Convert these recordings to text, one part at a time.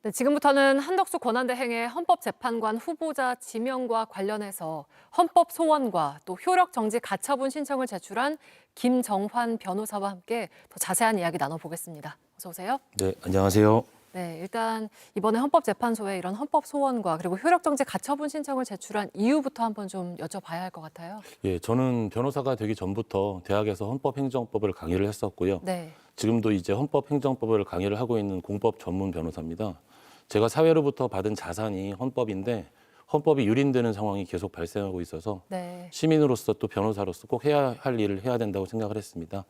네, 지금부터는 한덕수 권한대행의 헌법재판관 후보자 지명과 관련해서 헌법 소원과 또 효력 정지 가처분 신청을 제출한 김정환 변호사와 함께 더 자세한 이야기 나눠보겠습니다. 어서 오세요. 네, 안녕하세요. 네, 일단 이번에 헌법재판소에 이런 헌법 소원과 그리고 효력 정지 가처분 신청을 제출한 이유부터 한번 좀 여쭤봐야 할 것 같아요. 예, 저는 변호사가 되기 전부터 대학에서 헌법행정법을 강의를 했었고요. 네. 지금도 이제 헌법행정법을 강의를 하고 있는 공법 전문 변호사입니다. 제가 사회로부터 받은 자산이 헌법인데 헌법이 유린되는 상황이 계속 발생하고 있어서 네. 시민으로서 또 변호사로서 꼭 해야 할 일을 해야 된다고 생각을 했습니다.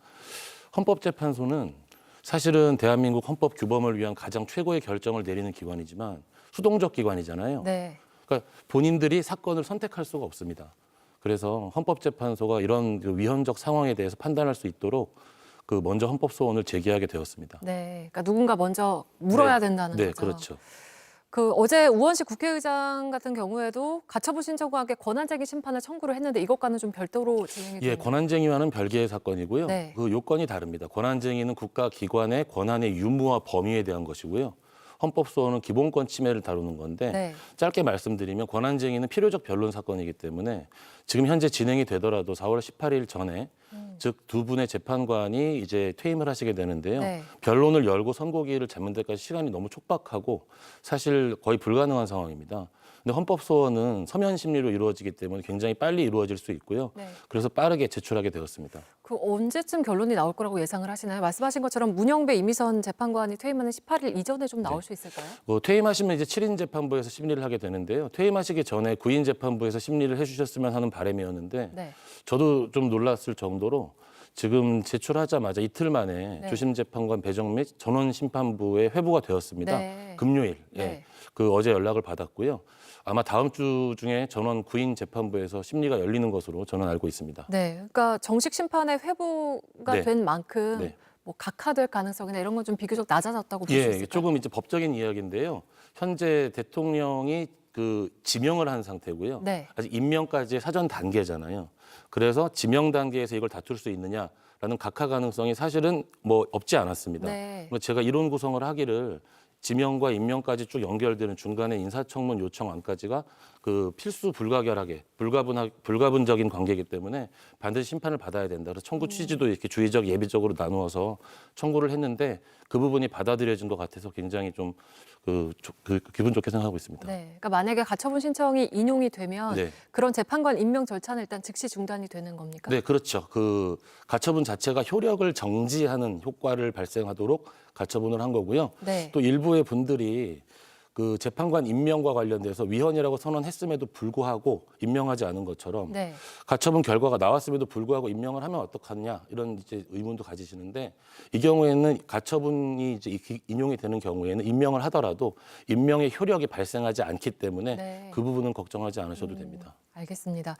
헌법재판소는 사실은 대한민국 헌법 규범을 위한 가장 최고의 결정을 내리는 기관이지만 수동적 기관이잖아요. 네. 그러니까 본인들이 사건을 선택할 수가 없습니다. 그래서 헌법재판소가 이런 그 위헌적 상황에 대해서 판단할 수 있도록 먼저 헌법소원을 제기하게 되었습니다. 네. 그러니까 누군가 먼저 물어야 네. 된다는 네, 거죠. 그렇죠. 어제 우원식 국회의장 같은 경우에도 가처분 신청과 함께 권한쟁의 심판을 청구를 했는데 이것과는 좀 별도로 진행이 예, 되는 권한쟁의와는 별개의 사건이고요. 네. 그 요건이 다릅니다. 권한쟁의는 국가기관의 권한의 유무와 범위에 대한 것이고요. 헌법소원은 기본권 침해를 다루는 건데 네. 짧게 말씀드리면 권한쟁의는 필요적 변론 사건이기 때문에 지금 현재 진행이 되더라도 4월 18일 전에 즉 두 분의 재판관이 이제 퇴임을 하시게 되는데요. 네. 변론을 열고 선고기일을 잡는 데까지 시간이 너무 촉박하고 사실 거의 불가능한 상황입니다. 근데 헌법소원은 서면 심리로 이루어지기 때문에 굉장히 빨리 이루어질 수 있고요. 네. 그래서 빠르게 제출하게 되었습니다. 언제쯤 결론이 나올 거라고 예상을 하시나요? 말씀하신 것처럼 문영배 이미선 재판관이 퇴임하는 18일 이전에 좀 나올 수 있을까요? 퇴임하시면 이제 7인 재판부에서 심리를 하게 되는데요. 퇴임하시기 전에 9인 재판부에서 심리를 해주셨으면 하는 바람이었는데 네. 저도 좀 놀랐을 정도로 지금 제출하자마자 이틀 만에 네. 주심 재판관 배정 및 전원 심판부에 회부가 되었습니다. 네. 금요일. 예. 네. 어제 연락을 받았고요. 아마 다음 주 중에 전원 9인 재판부에서 심리가 열리는 것으로 저는 알고 있습니다. 네. 그러니까 정식 심판에 회부가 네. 된 만큼 네. 뭐 각하될 가능성이나 이런 건 좀 비교적 낮아졌다고 볼 수 예, 있을까요? 조금 이제 법적인 이야기인데요. 현재 대통령이 지명을 한 상태고요. 네. 아직 임명까지 사전 단계잖아요. 그래서 지명 단계에서 이걸 다툴 수 있느냐라는 각하 가능성이 사실은 뭐 없지 않았습니다. 네. 제가 이론 구성을 하기를 지명과 임명까지 쭉 연결되는 중간에 인사청문 요청안까지가 필수 불가결하게 불가분적인 관계이기 때문에 반드시 심판을 받아야 된다. 그래서 청구 취지도 이렇게 주의적 예비적으로 나누어서 청구를 했는데 그 부분이 받아들여진 것 같아서 굉장히 좀 기분 좋게 생각하고 있습니다. 네. 그러니까 만약에 가처분 신청이 인용이 되면 네. 그런 재판관 임명 절차는 일단 즉시 중단이 되는 겁니까? 네, 그렇죠. 가처분 자체가 효력을 정지하는 효과를 발생하도록 가처분을 한 거고요. 네. 또 일부의 분들이 재판관 임명과 관련돼서 위헌이라고 선언했음에도 불구하고 임명하지 않은 것처럼 네. 가처분 결과가 나왔음에도 불구하고 임명을 하면 어떡하냐 이런 이제 의문도 가지시는데 이 경우에는 가처분이 이제 인용이 되는 경우에는 임명을 하더라도 임명의 효력이 발생하지 않기 때문에 네. 그 부분은 걱정하지 않으셔도 됩니다. 알겠습니다.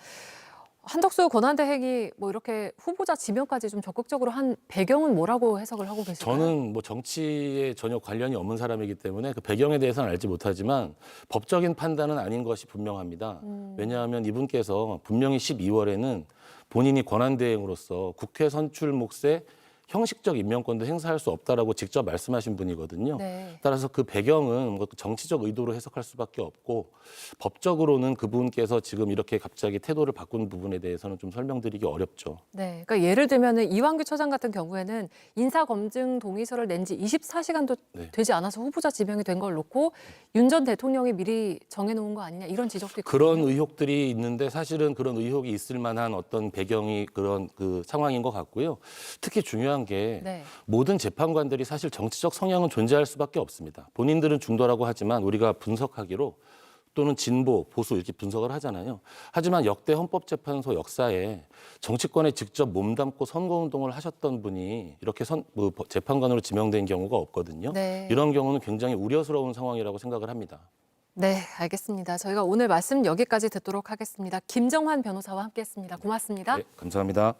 한덕수 권한대행이 뭐 이렇게 후보자 지명까지 좀 적극적으로 한 배경은 뭐라고 해석을 하고 계실까요? 저는 뭐 정치에 전혀 관련이 없는 사람이기 때문에 그 배경에 대해서는 알지 못하지만 법적인 판단은 아닌 것이 분명합니다. 왜냐하면 이분께서 분명히 12월에는 본인이 권한대행으로서 국회 선출 몫의 형식적 임명권도 행사할 수 없다라고 직접 말씀하신 분이거든요. 네. 따라서 그 배경은 뭐 정치적 의도로 해석할 수밖에 없고 법적으로는 그분께서 지금 이렇게 갑자기 태도를 바꾼 부분에 대해서는 좀 설명드리기 어렵죠. 네. 그러니까 예를 들면은 이완규 처장 같은 경우에는 인사검증 동의서를 낸 지 24시간도 네. 되지 않아서 후보자 지명이 된 걸 놓고 윤 전 대통령이 미리 정해놓은 거 아니냐 이런 지적도 있거든요. 그런 의혹들이 있는데 사실은 그런 의혹이 있을 만한 어떤 배경이 그런 상황인 것 같고요. 특히 중요한 게 네. 모든 재판관들이 사실 정치적 성향은 존재할 수밖에 없습니다. 본인들은 중도라고 하지만 우리가 분석하기로 또는 진보, 보수 이렇게 분석을 하잖아요. 하지만 역대 헌법재판소 역사에 정치권에 직접 몸담고 선거운동을 하셨던 분이 이렇게 재판관으로 지명된 경우가 없거든요. 네. 이런 경우는 굉장히 우려스러운 상황이라고 생각을 합니다. 네, 알겠습니다. 저희가 오늘 말씀 여기까지 듣도록 하겠습니다. 김정환 변호사와 함께했습니다. 고맙습니다. 네, 감사합니다.